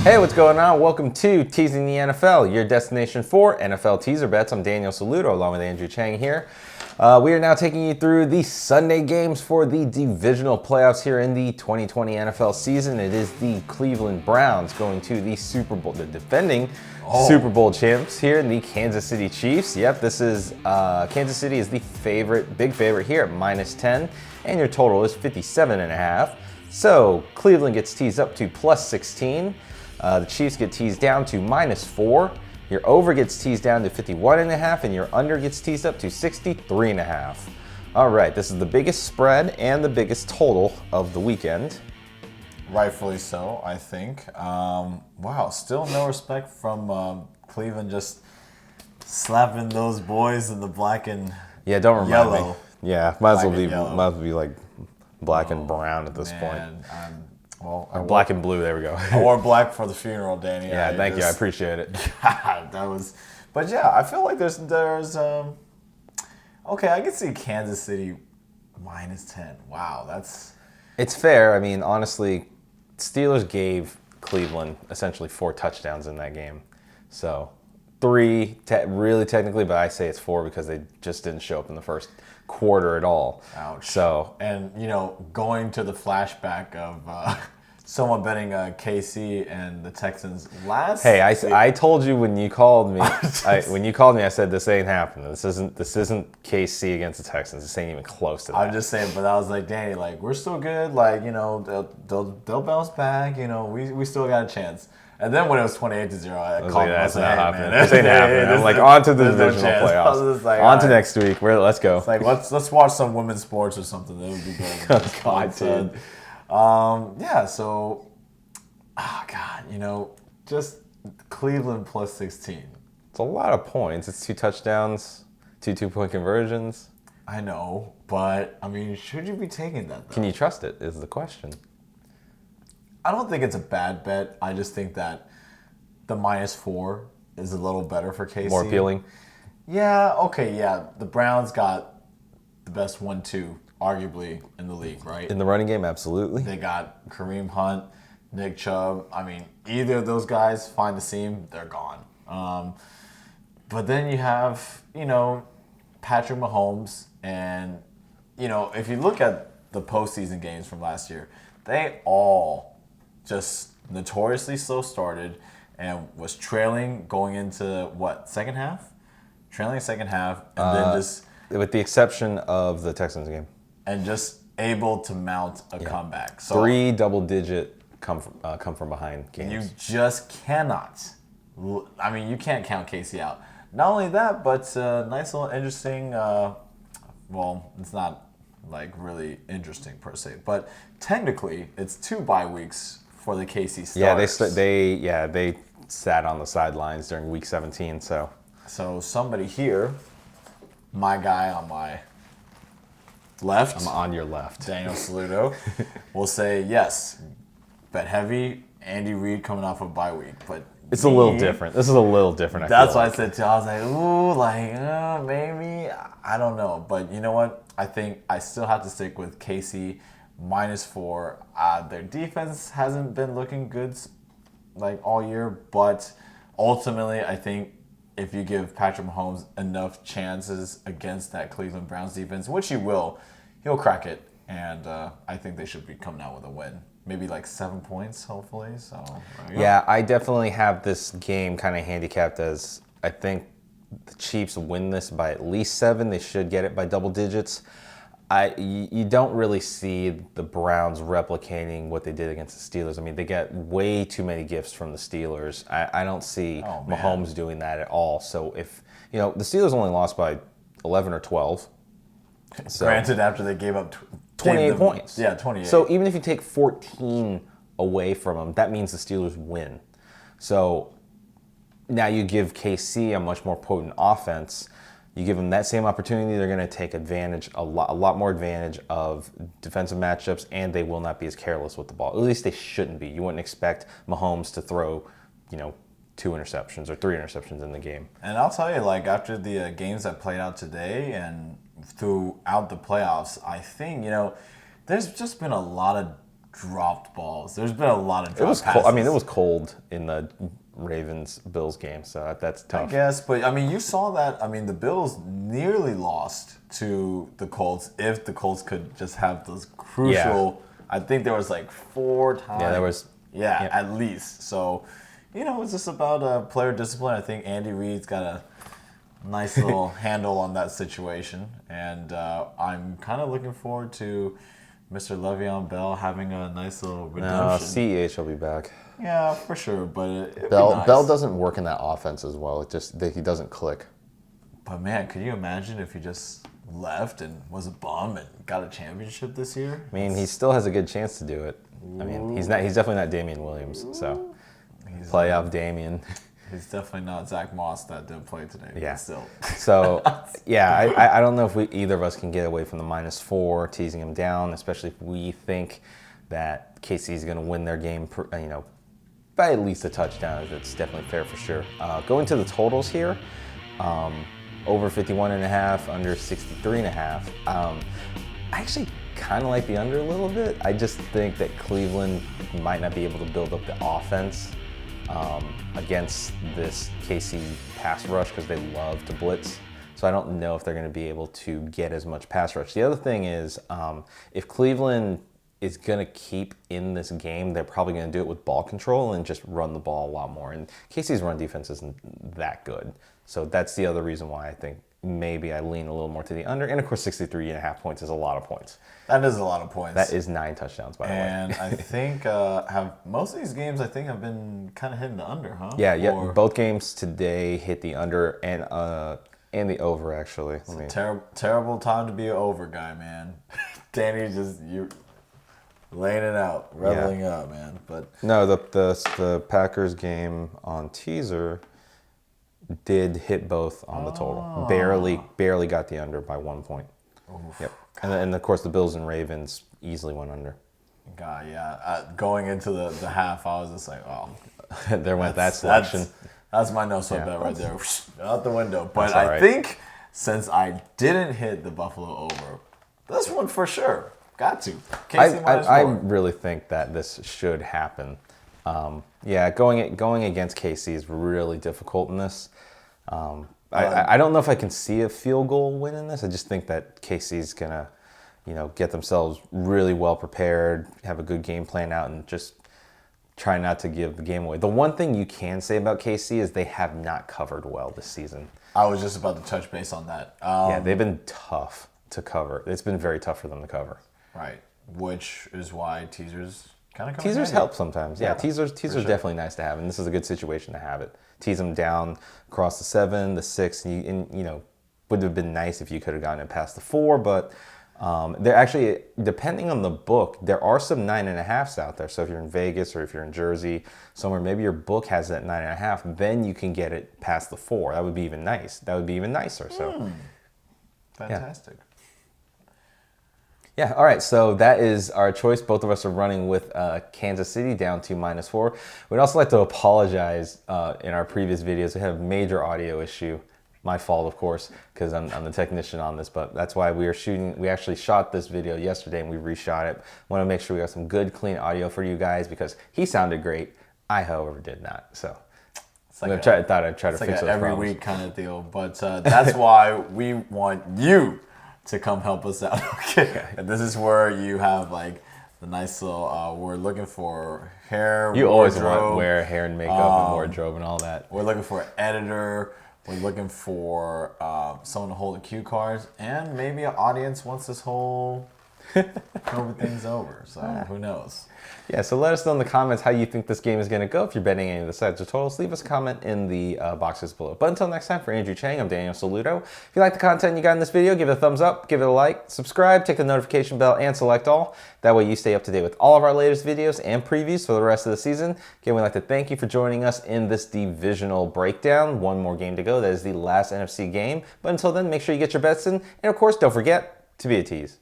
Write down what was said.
Hey, what's going on? Welcome to Teasing the NFL, your destination for NFL teaser bets. I'm Daniel Saludo along with Andrew Chang here. We are now taking you through the Sunday games for the divisional playoffs here in the 2020 NFL season. It is the Cleveland Browns going to the Super Bowl, the defending Super Bowl champs here in the Kansas City Chiefs. Yep, this is Kansas City is the big favorite here at -10, and your total is 57.5. So Cleveland gets teased up to +16. The Chiefs get teased down to -4. Your over gets teased down to 51.5, and your under gets teased up to 63.5. All right, this is the biggest spread and the biggest total of the weekend. Rightfully so, I think. Wow, still no respect from Cleveland, just slapping those boys in the black and don't remind yellow. me. Yeah, might as Black well and be like black and brown at this point. Or Black and blue. There we go. I wore black for the funeral, Danny. Yeah, thank you. I appreciate it. But yeah, I feel like there's okay, I can see Kansas City -10. Wow, It's fair. I mean, honestly, Steelers gave Cleveland essentially 4 touchdowns in that game. So 3, really technically, but I say it's 4 because they just didn't show up in the first quarter at all. Ouch. So, and going to the flashback of someone betting KC and the Texans last. hey, I told you when you called me. I said this ain't happening. This isn't KC against the Texans. This ain't even close to that. I'm just saying, but I was like, Danny, like we're still good. Like they'll bounce back. We still got a chance. And then when it was 28-0, I called him. That's not happening. Man, this ain't happening. I'm like, on to the divisional playoffs. Like, on to next week. Let's go. It's like let's watch some women's sports or something. That would be good. God, dude. Yeah. So, just Cleveland +16. It's a lot of points. It's 2 touchdowns, 2 2-point conversions. I know, but I mean, should you be taking that, though? Can you trust it? Is the question. I don't think it's a bad bet. I just think that the -4 is a little better for KC. More appealing? Yeah, okay, yeah. The Browns got the best 1-2, arguably, in the league, right? In the running game, absolutely. They got Kareem Hunt, Nick Chubb. I mean, either of those guys find the seam, they're gone. But then you have, Patrick Mahomes. And, if you look at the postseason games from last year, they all just notoriously slow started and was trailing going into second half? Trailing second half, and then just with the exception of the Texans game, and just able to mount a comeback. So 3 double-digit come from behind games. you just cannot. I mean, you can't count Casey out. Not only that, but nice little interesting. Well, it's not like really interesting per se, but technically it's 2 bye weeks for the KC Stars. Yeah, they sat on the sidelines during week 17. So somebody here, my guy on my left, I'm on your left, Daniel Saludo, will say yes, bet heavy. Andy Reid coming off a bye week, but it's a little different. This is a little different. That's what I said too. I was like, ooh, maybe I don't know, but you know what? I think I still have to stick with KC. -4. Their defense hasn't been looking good like all year, but ultimately I think if you give Patrick Mahomes enough chances against that Cleveland Browns defense, which he will, he'll crack it, and I think they should be coming out with a win. Maybe like 7 points, hopefully. So yeah, I definitely have this game kind of handicapped as I think the Chiefs win this by at least 7. They should get it by double digits. You don't really see the Browns replicating what they did against the Steelers. I mean, they get way too many gifts from the Steelers. I don't see Mahomes doing that at all. So if, the Steelers only lost by 11 or 12. So, granted, after they gave up 28 points. Yeah, 28. So even if you take 14 away from them, that means the Steelers win. So now you give KC a much more potent offense. You give them that same opportunity, they're going to take advantage, a lot more advantage of defensive matchups, and they will not be as careless with the ball. At least they shouldn't be. You wouldn't expect Mahomes to throw, 2 interceptions or 3 interceptions in the game. And I'll tell you, like, after the games that played out today and throughout the playoffs, I think, there's just been a lot of dropped balls. There's been a lot of dropped It was passes. cold. I mean, it was cold in the Ravens-Bills game, so that's tough. I guess, but I mean, you saw that. I mean, the Bills nearly lost to the Colts if the Colts could just have those crucial. I think there was like 4 times. Yeah, there was. Yeah, at least. So, it's just about player discipline. I think Andy Reid's got a nice little handle on that situation, and I'm kind of looking forward to Mr. Le'Veon Bell having a nice little redemption. CEH will be back. Yeah, for sure, but it'd Bell be nice. Bell doesn't work in that offense as well. It just he doesn't click. But man, could you imagine if he just left and was a bum and got a championship this year? I mean, he still has a good chance to do it. I mean, he's definitely not Damian Williams, so He's playoff Damian. He's definitely not Zach Moss that didn't play today. Yeah. But still. So, yeah, I don't know if either of us can get away from the -4, teasing him down, especially if we think that KC is going to win their game, by at least a touchdown. That's definitely fair for sure. Going to the totals here, over 51.5, under 63.5. I actually kind of like the under a little bit. I just think that Cleveland might not be able to build up the offense against this KC pass rush because they love to blitz. So I don't know if they're going to be able to get as much pass rush. The other thing is, if Cleveland is going to keep in this game, they're probably going to do it with ball control and just run the ball a lot more. And KC's run defense isn't that good. So that's the other reason why I think maybe I lean a little more to the under. And of course, 63.5 points is a lot of points. That is a lot of points. That is 9 touchdowns, by the way. And I think have most of these games I think have been kind of hitting the under, huh? Yeah. Or Both games today hit the under and the over, actually. terrible time to be an over guy, man. Danny, you're laying it out, reveling up, man. But No, the Packers game on teaser did hit both on the total. Barely got the under by 1 point. Yep. And of course the Bills and Ravens easily went under. God, yeah. Going into the half, I was just like, oh, There went that selection. That's my no sweat bet right there, out the window. But That's all I right. think since I didn't hit the Buffalo over, this one for sure got to. KC minus I 4. really think that this should happen. Going against KC is really difficult in this. I don't know if I can see a field goal win in this. I just think that KC's gonna, get themselves really well prepared, have a good game plan out, and just try not to give the game away. The one thing you can say about KC is they have not covered well this season. I was just about to touch base on that. Yeah, they've been tough to cover. It's been very tough for them to cover. Right, which is why teasers kind of come Teasers handy. help sometimes. Yeah, Yeah, teasers sure. definitely nice to have, and this is a good situation to have it. Tease them down across the 7, the 6, and would have been nice if you could have gotten it past the 4, but they're actually, depending on the book, there are some 9.5s out there. So if you're in Vegas or if you're in Jersey somewhere, maybe your book has that 9.5, then you can get it past the 4. That would be even nice. That would be even nicer. So. Fantastic. Yeah, all right, so that is our choice. Both of us are running with Kansas City down to -4. We'd also like to apologize in our previous videos. We had a major audio issue. My fault, of course, because I'm the technician on this, but that's why we actually shot this video yesterday and we reshot it. Want to make sure we got some good, clean audio for you guys because he sounded great. I, however, did not. So Like I thought I'd try to it's like fix an those every problems. week kind of deal. But that's why we want you to come help us out. Okay. And this is where you have like the nice little, we're looking for hair, You always want wardrobe. to wear hair and makeup and wardrobe and all that. We're looking for an editor. We're looking for someone to hold the cue cards. And maybe an audience once this whole COVID thing's over. So who knows? Yeah, so let us know in the comments how you think this game is going to go. If you're betting any of the sides or totals, leave us a comment in the boxes below. But until next time, for Andrew Chang, I'm Daniel Saludo. If you like the content you got in this video, give it a thumbs up, give it a like, subscribe, tick the notification bell, and select all. That way you stay up to date with all of our latest videos and previews for the rest of the season. Again, we'd like to thank you for joining us in this divisional breakdown. One more game to go. That is the last NFC game. But until then, make sure you get your bets in. And of course, don't forget to be a tease.